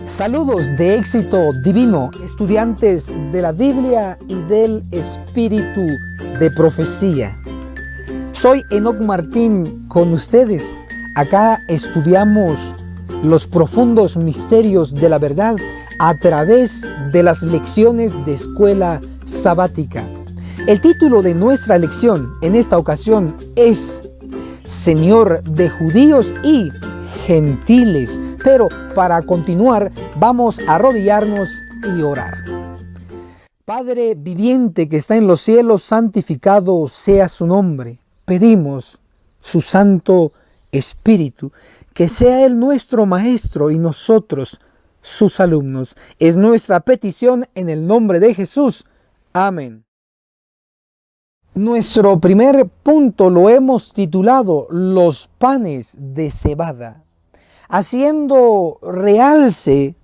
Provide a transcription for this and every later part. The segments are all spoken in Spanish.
Saludos de éxito divino, estudiantes de la Biblia y del Espíritu de Profecía. Soy Enoc Martín con ustedes. Acá estudiamos los profundos misterios de la verdad a través de las lecciones de escuela sabática. El título de nuestra lección en esta ocasión es Señor de judíos y gentiles. Pero para continuar, vamos a arrodillarnos y orar. Padre viviente que está en los cielos, santificado sea su nombre. Pedimos su Santo Espíritu, que sea Él nuestro Maestro y nosotros sus alumnos. Es nuestra petición en el nombre de Jesús. Amén. Nuestro primer punto lo hemos titulado Los panes de cebada, haciendo realce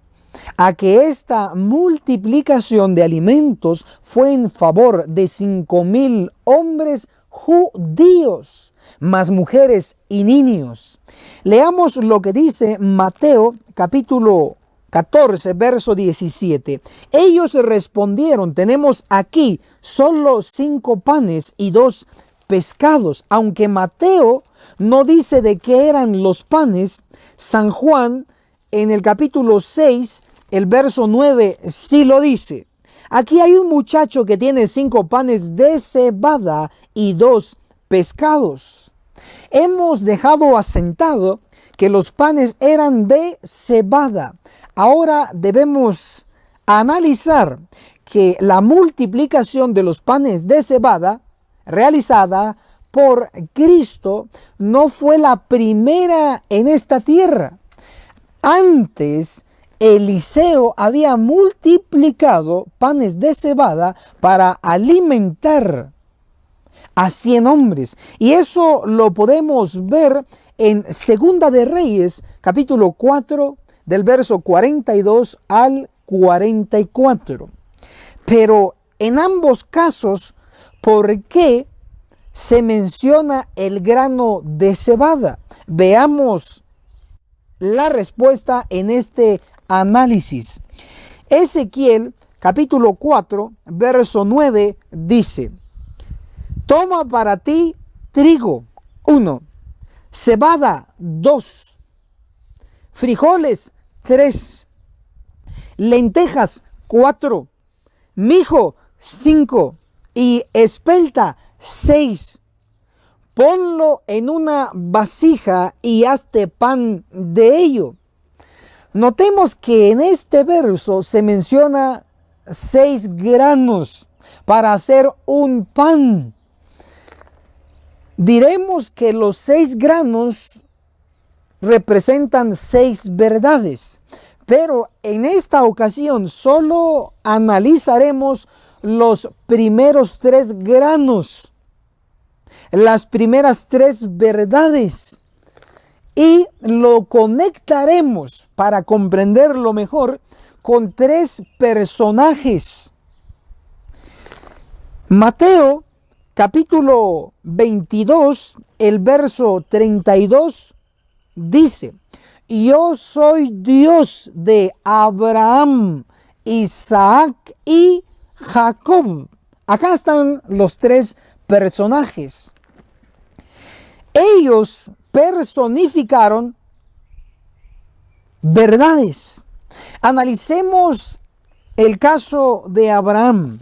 a que esta multiplicación de alimentos fue en favor de 5,000 hombres judíos, más mujeres y niños. Leamos lo que dice Mateo capítulo 14, verso 17. Ellos respondieron: tenemos aquí solo 5 panes y 2 pescados. Aunque Mateo no dice de qué eran los panes, San Juan en el capítulo 6, el verso 9, sí lo dice. Aquí hay un muchacho que tiene 5 panes de cebada y 2 pescados. Hemos dejado asentado que los panes eran de cebada. Ahora debemos analizar que la multiplicación de los panes de cebada realizada por Cristo no fue la primera en esta tierra. Antes, Eliseo había multiplicado panes de cebada para alimentar a 100 hombres. Y eso lo podemos ver en Segunda de Reyes, capítulo 4, del verso 42 al 44. Pero en ambos casos, ¿por qué se menciona el grano de cebada? Veamos la respuesta en este análisis. Ezequiel capítulo 4, verso 9 dice: toma para ti trigo 1, cebada 2, frijoles 3, lentejas 4, mijo 5 y espelta 6. Ponlo en una vasija y hazte pan de ello. Notemos que en este verso se menciona 6 granos para hacer un pan. Diremos que los 6 granos representan 6 verdades, pero en esta ocasión solo analizaremos los primeros 3 granos, las primeras 3 verdades, y lo conectaremos para comprenderlo mejor con 3 personajes. Mateo capítulo 22, el verso 32 dice: yo soy Dios de Abraham, Isaac y Jacob. Acá están los 3 personajes. Ellos personificaron verdades. Analicemos el caso de Abraham.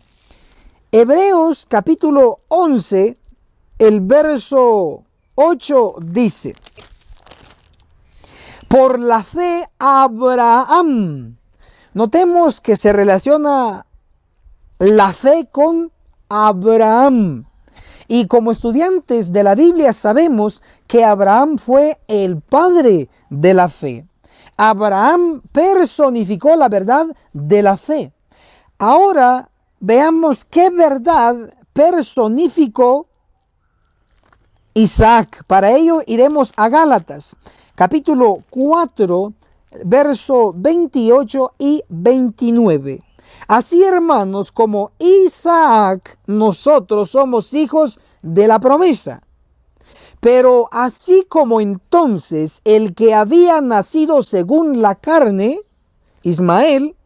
Hebreos capítulo 11, el verso 8 dice: por la fe Abraham. Notemos que se relaciona la fe con Abraham. Y como estudiantes de la Biblia sabemos que Abraham fue el padre de la fe. Abraham personificó la verdad de la fe. Ahora veamos qué verdad personificó Isaac. Para ello iremos a Gálatas, capítulo 4, verso 28 y 29. Así, hermanos, como Isaac, nosotros somos hijos de la promesa. Pero así como entonces el que había nacido según la carne Ismael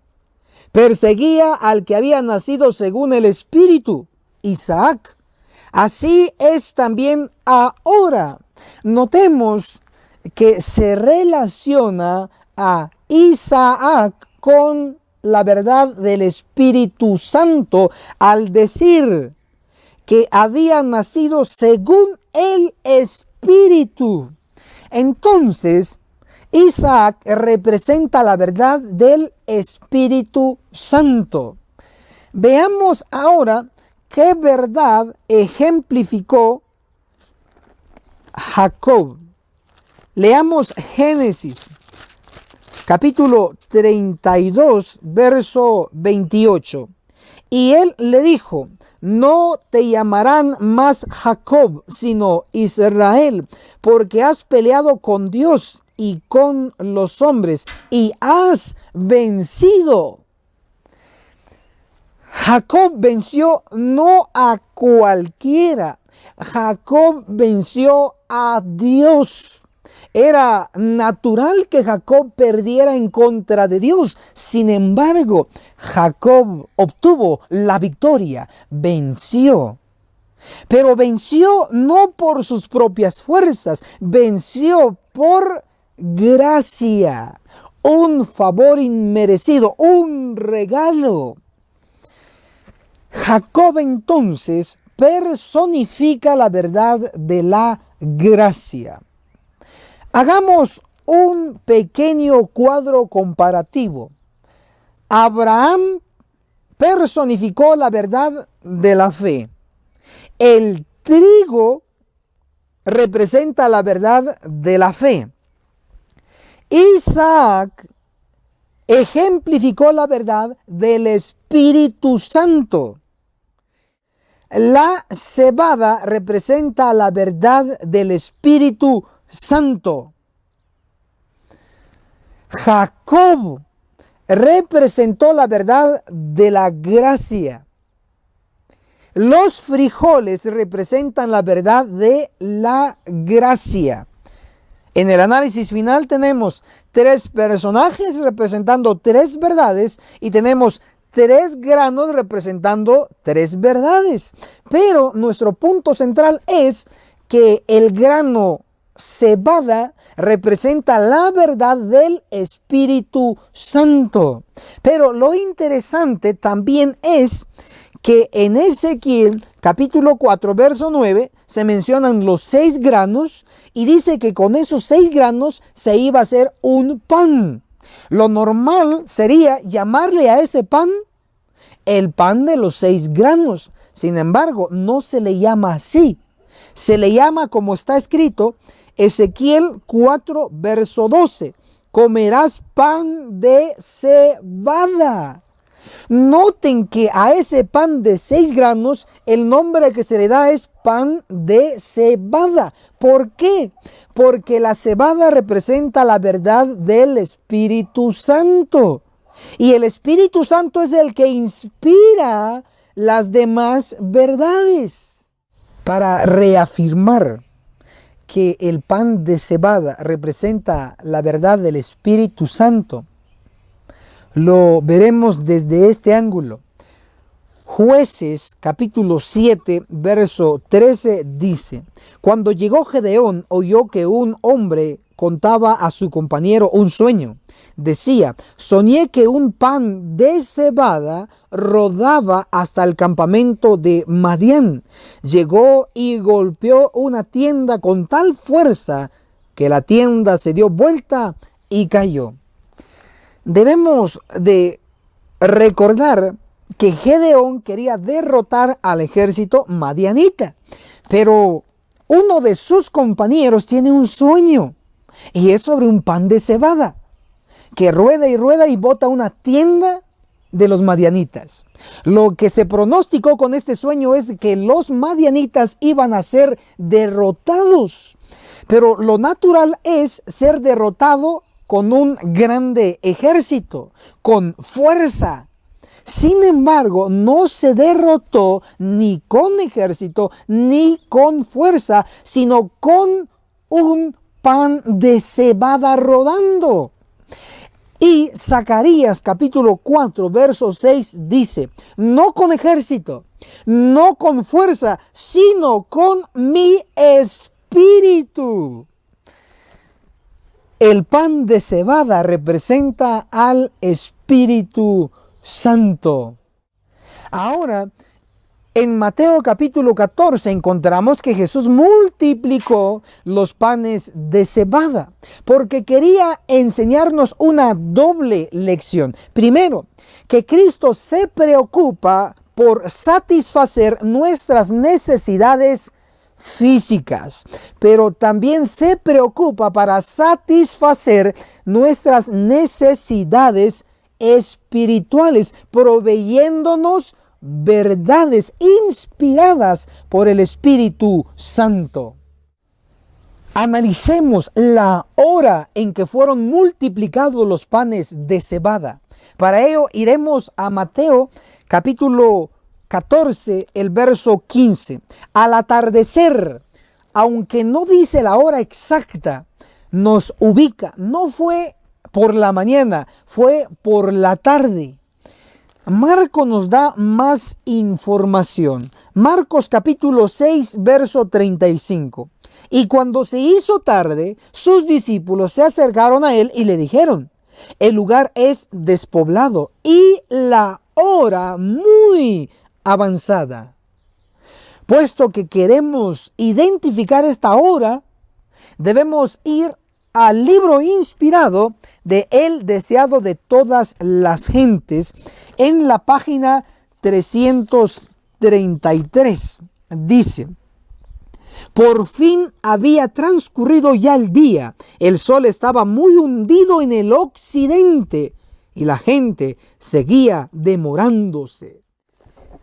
perseguía al que había nacido según el Espíritu, Isaac. Así es también ahora. Notemos que se relaciona a Isaac con la verdad del Espíritu Santo al decir que había nacido según el Espíritu. Entonces, Isaac representa la verdad del Espíritu Santo. Veamos ahora qué verdad ejemplificó Jacob. Leamos Génesis, capítulo 32, verso 28. Y él le dijo: no te llamarán más Jacob, sino Israel, porque has peleado con Dios y con los hombres y has vencido. Jacob venció no a cualquiera. Jacob venció a Dios. Era natural que Jacob perdiera en contra de Dios. Sin embargo, Jacob obtuvo la victoria, venció. Pero venció no por sus propias fuerzas, venció por gracia, un favor inmerecido, un regalo. Jacob entonces personifica la verdad de la gracia. Hagamos un pequeño cuadro comparativo. Abraham personificó la verdad de la fe. El trigo representa la verdad de la fe. Isaac ejemplificó la verdad del Espíritu Santo. La cebada representa la verdad del Espíritu Santo. Jacob representó la verdad de la gracia. Los frijoles representan la verdad de la gracia. En el análisis final tenemos 3 personajes representando 3 verdades y tenemos 3 granos representando 3 verdades. Pero nuestro punto central es que el grano cebada representa la verdad del Espíritu Santo. Pero lo interesante también es que en Ezequiel capítulo 4 verso 9 se mencionan los 6 granos y dice que con esos 6 granos se iba a hacer un pan. Lo normal sería llamarle a ese pan el pan de los 6 granos. Sin embargo, no se le llama así. Se le llama, como está escrito, Ezequiel 4 verso 12. Comerás pan de cebada. Noten que a ese pan de 6 granos el nombre que se le da es pan de cebada. ¿Por qué? Porque la cebada representa la verdad del Espíritu Santo. Y el Espíritu Santo es el que inspira las demás verdades. Para reafirmar que el pan de cebada representa la verdad del Espíritu Santo, lo veremos desde este ángulo. Jueces capítulo 7 verso 13 dice: cuando llegó Gedeón oyó que un hombre contaba a su compañero un sueño. Decía: soñé que un pan de cebada rodaba hasta el campamento de Madián. Llegó y golpeó una tienda con tal fuerza que la tienda se dio vuelta y cayó. Debemos de recordar que Gedeón quería derrotar al ejército madianita, pero uno de sus compañeros tiene un sueño y es sobre un pan de cebada que rueda y bota una tienda de los madianitas. Lo que se pronosticó con este sueño es que los madianitas iban a ser derrotados, pero lo natural es ser derrotado con un grande ejército, con fuerza. Sin embargo, no se derrotó ni con ejército ni con fuerza, sino con un pan de cebada rodando. Y Zacarías capítulo 4, verso 6 dice, no con ejército, no con fuerza, sino con mi espíritu. El pan de cebada representa al Espíritu Santo. Ahora, en Mateo capítulo 14 encontramos que Jesús multiplicó los panes de cebada porque quería enseñarnos una doble lección. Primero, que Cristo se preocupa por satisfacer nuestras necesidades físicas, pero también se preocupa para satisfacer nuestras necesidades espirituales, proveyéndonos verdades inspiradas por el Espíritu Santo. Analicemos la hora en que fueron multiplicados los panes de cebada. Para ello iremos a Mateo capítulo 14, el verso 15. Al atardecer, aunque no dice la hora exacta, nos ubica. No fue por la mañana, fue por la tarde. Marcos nos da más información. Marcos capítulo 6, verso 35. Y cuando se hizo tarde, sus discípulos se acercaron a él y le dijeron, el lugar es despoblado y la hora muy avanzada. Puesto que queremos identificar esta hora, debemos ir al libro inspirado de El deseado de todas las gentes, en la página 333. Dice, por fin había transcurrido ya el día, el sol estaba muy hundido en el occidente y la gente seguía demorándose.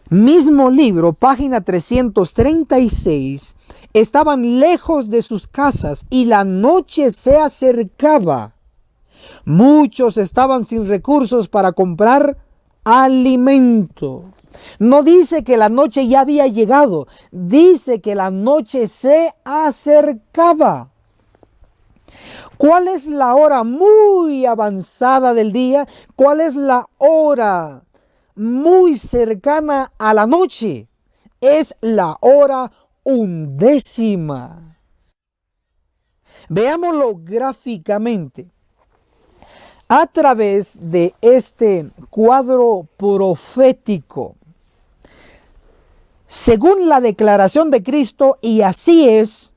Mismo libro, página 336, estaban lejos de sus casas y la noche se acercaba. Muchos estaban sin recursos para comprar alimento. No dice que la noche ya había llegado, dice que la noche se acercaba. ¿Cuál es la hora muy avanzada del día? ¿Cuál es la hora muy cercana a la noche? Es la hora 11. Veámoslo gráficamente. A través de este cuadro profético, según la declaración de Cristo, y así es,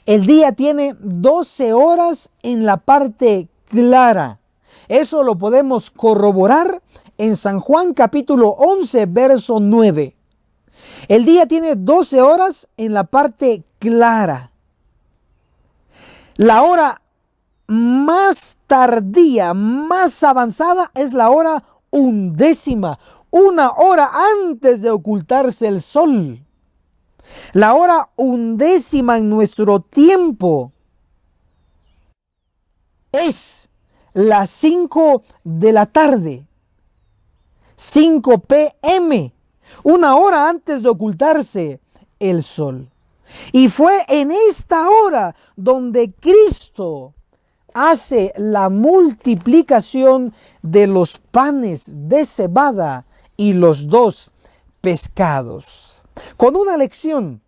el día tiene 12 horas en la parte clara. Eso lo podemos corroborar en San Juan capítulo 11, verso 9. El día tiene 12 horas en la parte clara. La hora más tardía, más avanzada, es la hora 11, una hora antes de ocultarse el sol. La hora 11 en nuestro tiempo es las 5 de la tarde, 5 p.m., una hora antes de ocultarse el sol. Y fue en esta hora donde Cristo hace la multiplicación de los panes de cebada y los 2 pescados, con una lección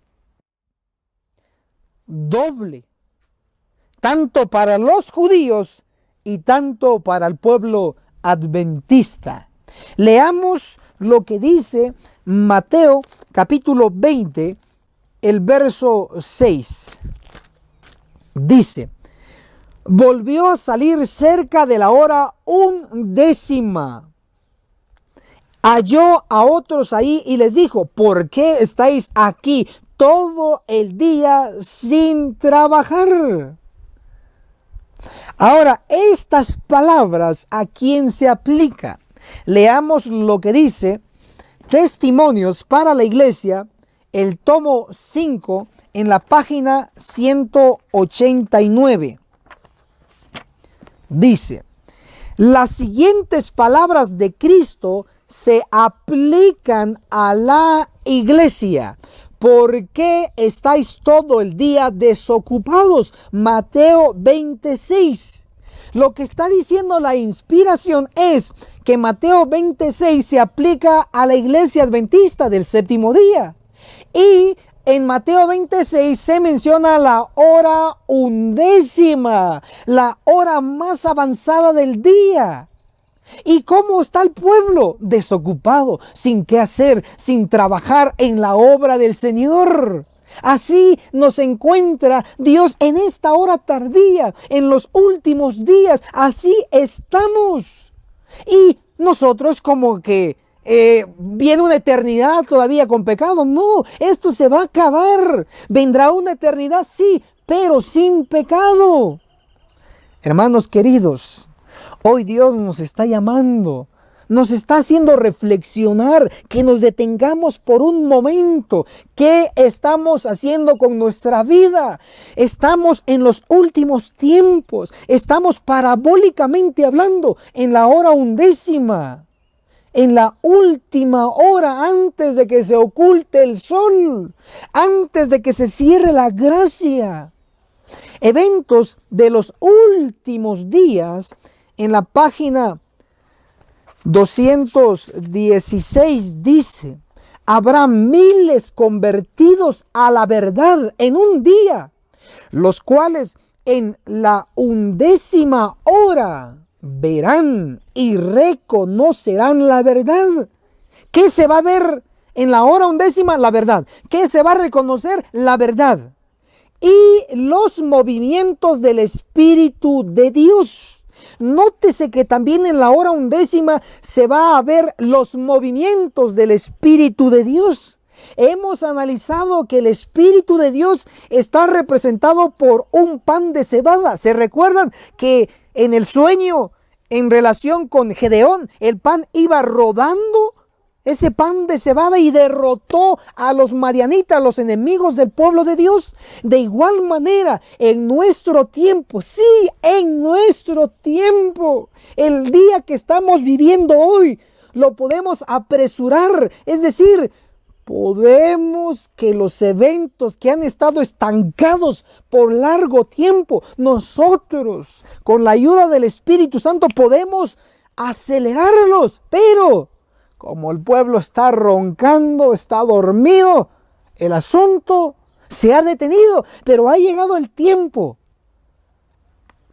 doble, tanto para los judíos y tanto para el pueblo adventista. Leamos lo que dice Mateo capítulo 20, el verso 6. Dice, volvió a salir cerca de la hora 11. Halló a otros ahí y les dijo, ¿por qué estáis aquí todo el día sin trabajar? Ahora, estas palabras, ¿a quién se aplica? Leamos lo que dice Testimonios para la Iglesia, el tomo 5, en la página 189. Dice, las siguientes palabras de Cristo se aplican a la iglesia. ¿Por qué estáis todo el día desocupados? Mateo 26. Lo que está diciendo la inspiración es que Mateo 26 se aplica a la iglesia adventista del séptimo día. Y en Mateo 26 se menciona la hora undécima, la hora más avanzada del día. ¿Y cómo está el pueblo? Desocupado, sin qué hacer, sin trabajar en la obra del Señor. Así nos encuentra Dios en esta hora tardía, en los últimos días. Así estamos. Y nosotros como que viene una eternidad todavía con pecado. No, esto se va a acabar. Vendrá una eternidad, sí, pero sin pecado. Hermanos queridos, hoy Dios nos está llamando, nos está haciendo reflexionar, que nos detengamos por un momento. ¿Qué estamos haciendo con nuestra vida? Estamos en los últimos tiempos, estamos parabólicamente hablando en la hora undécima, en la última hora antes de que se oculte el sol, antes de que se cierre la gracia. Eventos de los últimos días. En la página 216 dice: habrá miles convertidos a la verdad en un día, los cuales en la undécima hora verán y reconocerán la verdad. ¿Qué se va a ver en la hora undécima? La verdad. ¿Qué se va a reconocer? La verdad. Y los movimientos del Espíritu de Dios. Nótese que también en la hora undécima se va a ver los movimientos del Espíritu de Dios. Hemos analizado que el Espíritu de Dios está representado por un pan de cebada. ¿Se recuerdan que en el sueño, en relación con Gedeón, el pan iba rodando? Ese pan de cebada, y derrotó a los madianitas, los enemigos del pueblo de Dios. De igual manera, en nuestro tiempo, sí, en nuestro tiempo, el día que estamos viviendo hoy, lo podemos apresurar. Es decir, podemos que los eventos que han estado estancados por largo tiempo, nosotros, con la ayuda del Espíritu Santo, podemos acelerarlos, pero como el pueblo está roncando, está dormido, el asunto se ha detenido, pero ha llegado el tiempo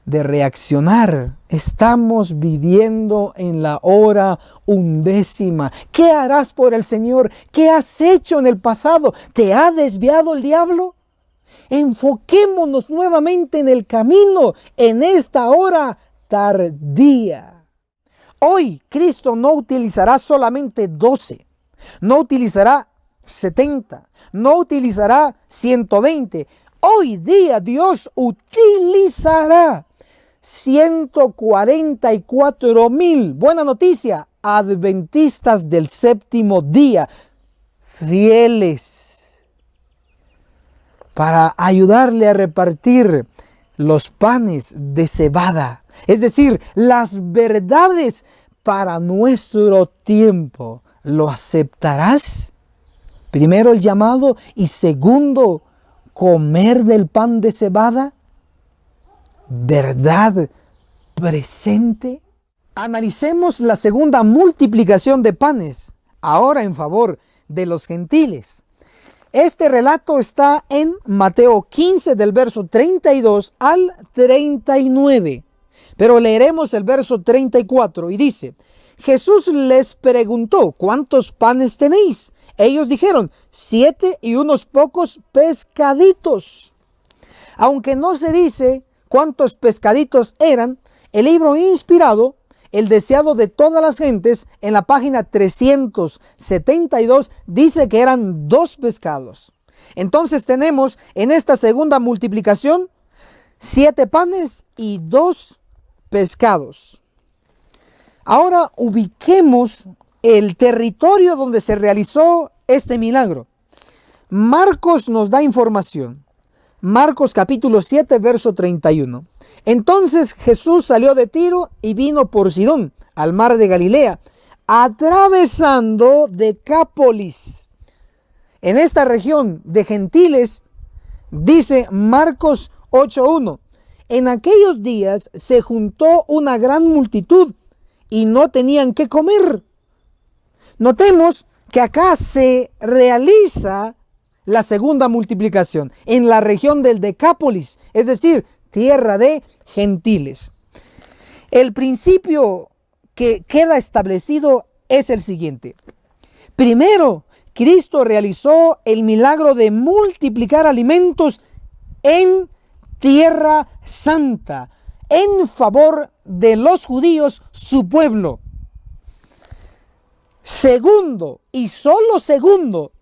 de reaccionar. Estamos viviendo en la hora undécima. ¿Qué harás por el Señor? ¿Qué has hecho en el pasado? ¿Te ha desviado el diablo? Enfoquémonos nuevamente en el camino en esta hora tardía. Hoy Cristo no utilizará solamente 12, no utilizará 70, no utilizará 120. Hoy día Dios utilizará 144,000, buena noticia, adventistas del séptimo día, fieles, para ayudarle a repartir los panes de cebada. Es decir, las verdades para nuestro tiempo. ¿Lo aceptarás? Primero el llamado y segundo, comer del pan de cebada. ¿Verdad presente? Analicemos la segunda multiplicación de panes, ahora en favor de los gentiles. Este relato está en Mateo 15 del verso 32 al 39. Pero leeremos el verso 34 y dice: Jesús les preguntó: ¿cuántos panes tenéis? Ellos dijeron: 7 y unos pocos pescaditos. Aunque no se dice cuántos pescaditos eran, el libro inspirado, el deseado de todas las gentes, en la página 372, dice que eran 2 pescados. Entonces tenemos en esta segunda multiplicación 7 panes y 2 pescados. Ahora ubiquemos el territorio donde se realizó este milagro. Marcos nos da información. Marcos capítulo 7, verso 31. Entonces Jesús salió de Tiro y vino por Sidón, al mar de Galilea, atravesando Decápolis. En esta región de gentiles, dice Marcos 8:1, en aquellos días se juntó una gran multitud y no tenían qué comer. Notemos que acá se realiza la segunda multiplicación en la región del Decápolis, es decir, tierra de gentiles. El principio que queda establecido es el siguiente. Primero, Cristo realizó el milagro de multiplicar alimentos en Tierra Santa, en favor de los judíos, su pueblo. Segundo, y solo segundo,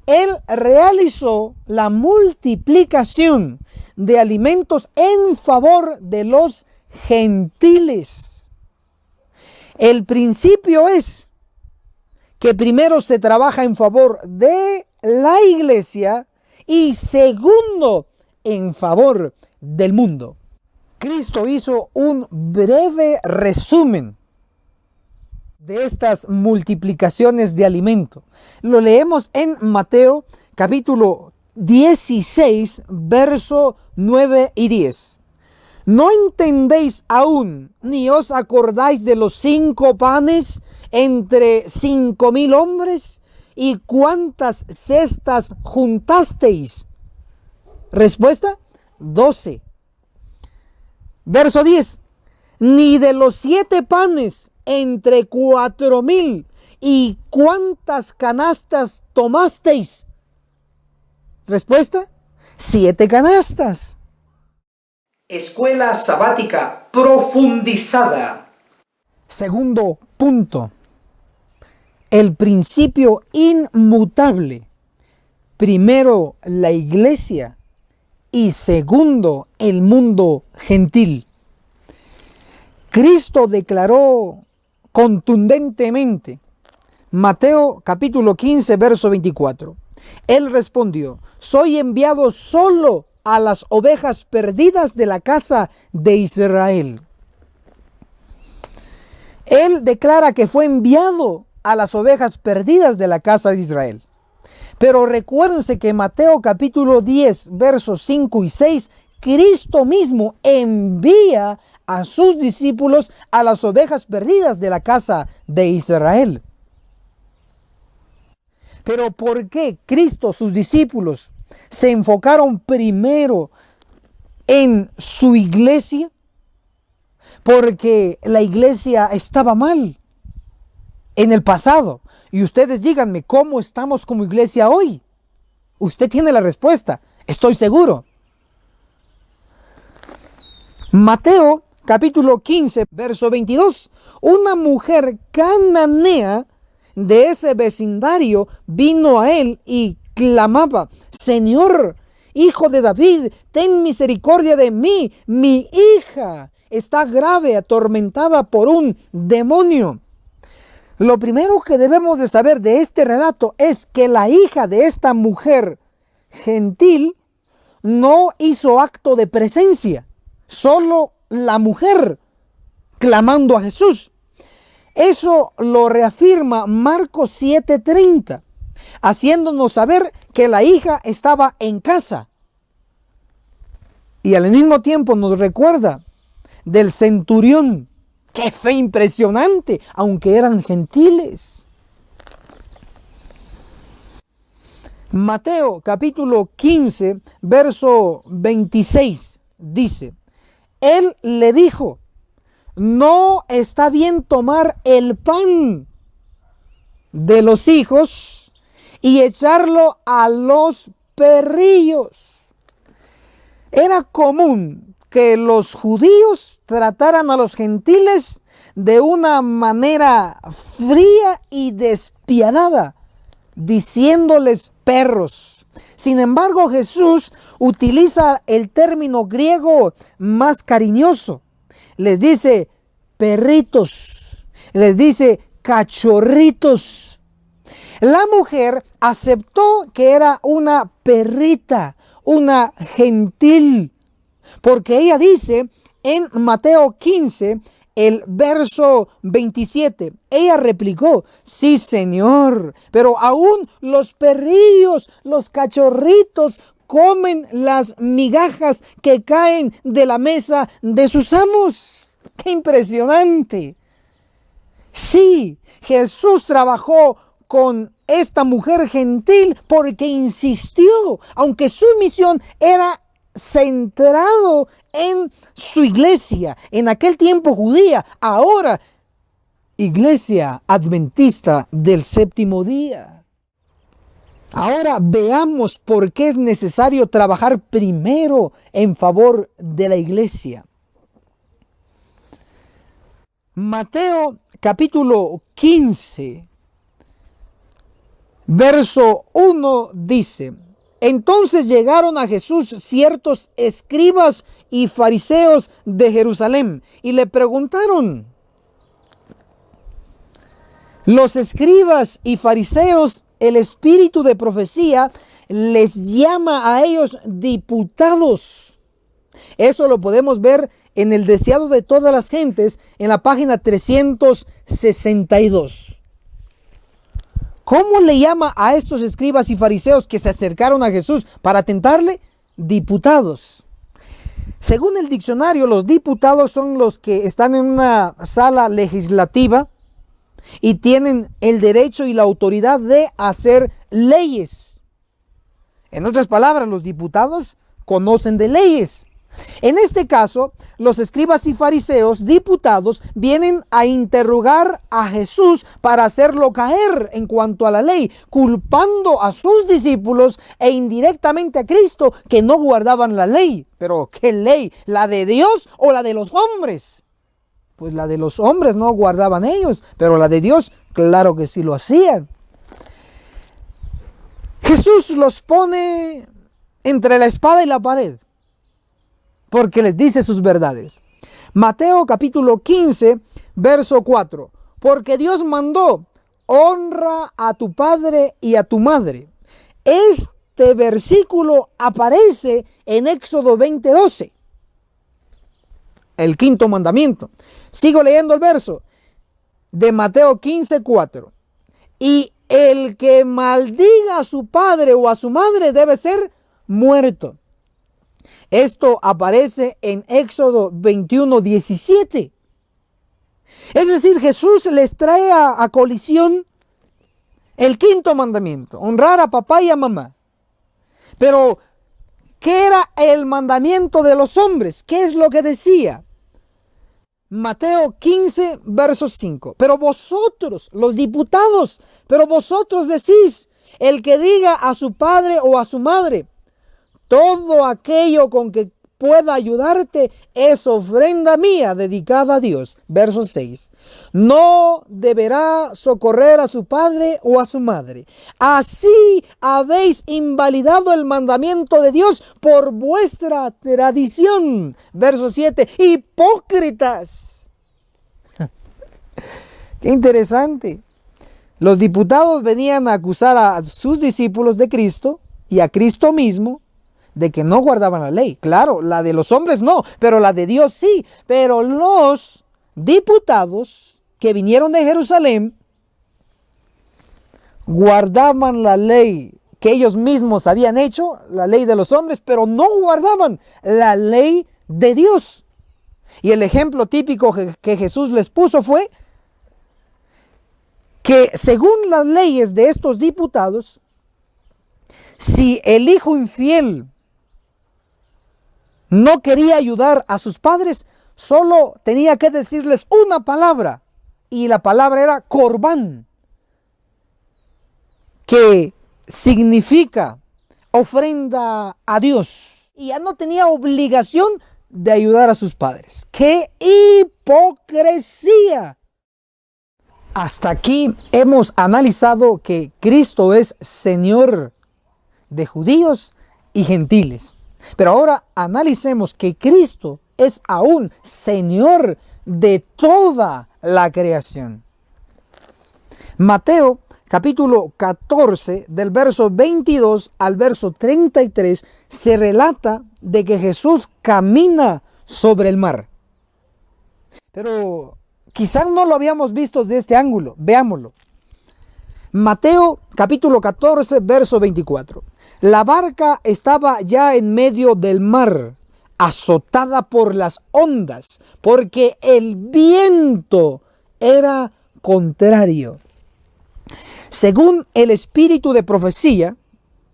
Él realizó la multiplicación de alimentos en favor de los gentiles. El principio es que primero se trabaja en favor de la iglesia y segundo, en favor del mundo. Cristo hizo un breve resumen de estas multiplicaciones de alimento. Lo leemos en Mateo capítulo 16, verso 9 y 10. ¿No entendéis aún, ni os acordáis de los 5 panes entre 5,000 hombres? ¿Y cuántas cestas juntasteis? Respuesta, 12. Verso 10. Ni de los 7 panes entre 4,000, ¿y cuántas canastas tomasteis? Respuesta, 7 canastas. Escuela sabática profundizada. Segundo punto, el principio inmutable. Primero, la iglesia y segundo, el mundo gentil. Cristo declaró contundentemente, Mateo capítulo 15, verso 24. Él respondió, soy enviado solo a las ovejas perdidas de la casa de Israel. Él declara que fue enviado a las ovejas perdidas de la casa de Israel. Pero recuérdense que Mateo capítulo 10, versos 5 y 6, Cristo mismo envía a sus discípulos a las ovejas perdidas de la casa de Israel. Pero ¿por qué Cristo, sus discípulos, se enfocaron primero en su iglesia? Porque la iglesia estaba mal en el pasado. Y ustedes díganme, ¿cómo estamos como iglesia hoy? Usted tiene la respuesta, estoy seguro. Mateo capítulo 15, verso 22. Una mujer cananea de ese vecindario vino a él y clamaba, Señor, Hijo de David, ten misericordia de mí, mi hija está grave, atormentada por un demonio. Lo primero que debemos de saber de este relato es que la hija de esta mujer gentil no hizo acto de presencia, solo la mujer clamando a Jesús. Eso lo reafirma Marcos 7:30, haciéndonos saber que la hija estaba en casa. Y al mismo tiempo nos recuerda del centurión. ¡Qué fe impresionante! Aunque eran gentiles. Mateo capítulo 15, verso 26 dice, Él le dijo, no está bien tomar el pan de los hijos y echarlo a los perrillos. Era común que los judíos trataran a los gentiles de una manera fría y despiadada, diciéndoles perros. Sin embargo, Jesús utiliza el término griego más cariñoso. Les dice perritos, les dice cachorritos. La mujer aceptó que era una perrita, una gentil, porque ella dice en Mateo 15, el verso 27, ella replicó, sí, Señor, pero aún los perrillos, los cachorritos comen las migajas que caen de la mesa de sus amos. ¡Qué impresionante! Sí, Jesús trabajó con esta mujer gentil porque insistió, aunque su misión era centrado en su iglesia, en aquel tiempo judía, ahora iglesia adventista del séptimo día. Ahora veamos por qué es necesario trabajar primero en favor de la iglesia. Mateo capítulo 15, verso 1 dice: entonces llegaron a Jesús ciertos escribas y fariseos de Jerusalén y le preguntaron. Los escribas y fariseos, el espíritu de profecía les llama a ellos diputados. Eso lo podemos ver en el deseado de todas las gentes, en la página 362. ¿Cómo le llama a estos escribas y fariseos que se acercaron a Jesús para tentarle? Diputados. Según el diccionario, los diputados son los que están en una sala legislativa y tienen el derecho y la autoridad de hacer leyes. En otras palabras, los diputados conocen de leyes. En este caso, los escribas y fariseos, diputados, vienen a interrogar a Jesús para hacerlo caer en cuanto a la ley, culpando a sus discípulos e indirectamente a Cristo que no guardaban la ley. Pero ¿qué ley? ¿La de Dios o la de los hombres? Pues la de los hombres no guardaban ellos, pero la de Dios, claro que sí lo hacían. Jesús los pone entre la espada y la pared, porque les dice sus verdades. Mateo capítulo 15, verso 4. Porque Dios mandó, honra a tu padre y a tu madre. Este versículo aparece en Éxodo 20:12. El quinto mandamiento. Sigo leyendo el verso de Mateo 15:4. Y el que maldiga a su padre o a su madre debe ser muerto. Esto aparece en Éxodo 21:17. Es decir, Jesús les trae a colisión el quinto mandamiento, honrar a papá y a mamá. Pero, ¿qué era el mandamiento de los hombres? ¿Qué es lo que decía? Mateo 15, verso 5. Pero vosotros, los diputados, pero vosotros decís, el que diga a su padre o a su madre, todo aquello con que pueda ayudarte es ofrenda mía dedicada a Dios. Verso 6. No deberá socorrer a su padre o a su madre. Así habéis invalidado el mandamiento de Dios por vuestra tradición. Verso 7. Hipócritas. Qué interesante. Los diputados venían a acusar a sus discípulos de Cristo y a Cristo mismo de que no guardaban la ley. Claro, la de los hombres no, pero la de Dios sí. Pero los diputados que vinieron de Jerusalén guardaban la ley que ellos mismos habían hecho, la ley de los hombres, pero no guardaban la ley de Dios. Y el ejemplo típico que Jesús les puso fue que según las leyes de estos diputados, si el hijo infiel no quería ayudar a sus padres, solo tenía que decirles una palabra, y la palabra era corbán, que significa ofrenda a Dios, y ya no tenía obligación de ayudar a sus padres. ¡Qué hipocresía! Hasta aquí hemos analizado que Cristo es Señor de judíos y gentiles. Pero ahora analicemos que Cristo es aún Señor de toda la creación. Mateo capítulo 14, del verso 22 al verso 33, se relata de que Jesús camina sobre el mar. Pero quizás no lo habíamos visto desde este ángulo. Veámoslo. Mateo capítulo 14, verso 24. La barca estaba ya en medio del mar, azotada por las ondas, porque el viento era contrario. Según el espíritu de profecía,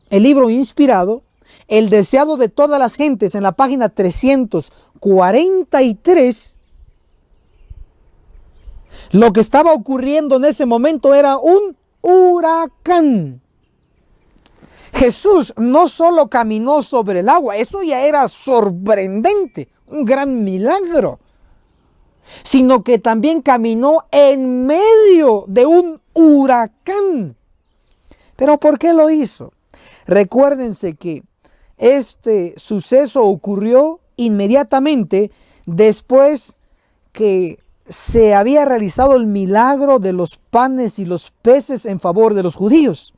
el libro inspirado, el deseado de todas las gentes, en la página 343, lo que estaba ocurriendo en ese momento era un huracán. Jesús no solo caminó sobre el agua, eso ya era sorprendente, un gran milagro, sino que también caminó en medio de un huracán. ¿Pero por qué lo hizo? Recuérdense que este suceso ocurrió inmediatamente después que se había realizado el milagro de los panes y los peces en favor de los judíos.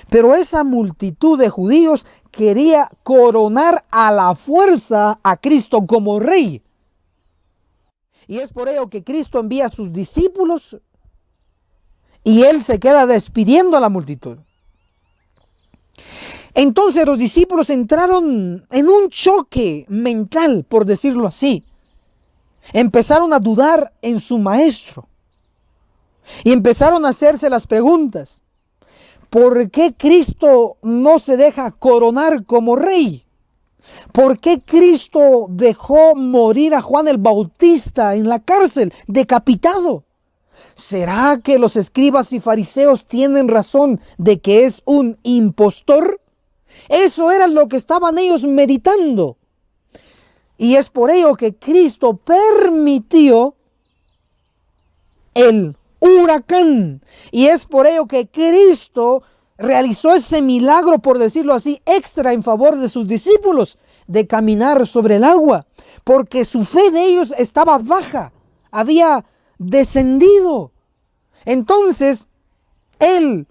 Pero esa multitud de judíos quería coronar a la fuerza a Cristo como rey. Y es por ello que Cristo envía a sus discípulos y Él se queda despidiendo a la multitud. Entonces los discípulos entraron en un choque mental, por decirlo así. Empezaron a dudar en su maestro. Y empezaron a hacerse las preguntas. ¿Por qué Cristo no se deja coronar como rey? ¿Por qué Cristo dejó morir a Juan el Bautista en la cárcel, decapitado? ¿Será que los escribas y fariseos tienen razón de que es un impostor? Eso era lo que estaban ellos meditando. Y es por ello que Cristo permitió el huracán. Y es por ello que Cristo realizó ese milagro, por decirlo así, extra en favor de sus discípulos, de caminar sobre el agua. Porque su fe de ellos estaba baja, había descendido. Entonces, Él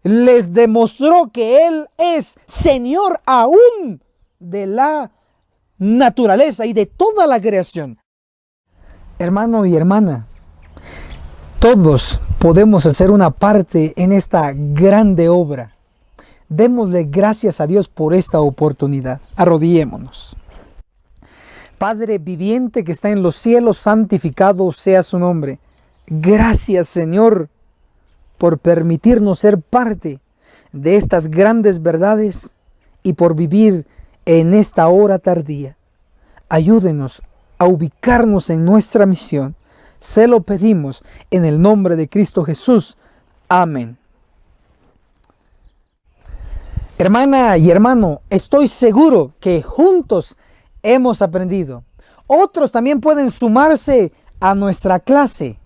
les demostró que Él es Señor aún de la naturaleza y de toda la creación. Hermano y hermana, todos podemos hacer una parte en esta grande obra. Démosle gracias a Dios por esta oportunidad. Arrodillémonos. Padre viviente que está en los cielos, santificado sea su nombre. Gracias, Señor, por permitirnos ser parte de estas grandes verdades y por vivir en esta hora tardía. Ayúdenos a ubicarnos en nuestra misión. Se lo pedimos en el nombre de Cristo Jesús. Amén. Hermana y hermano, estoy seguro que juntos hemos aprendido. Otros también pueden sumarse a nuestra clase.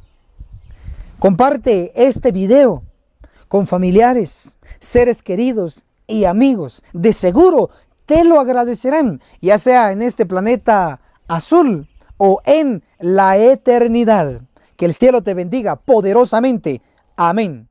Comparte este video con familiares, seres queridos y amigos. De seguro te lo agradecerán, ya sea en este planeta azul o en la eternidad. Que el cielo te bendiga poderosamente. Amén.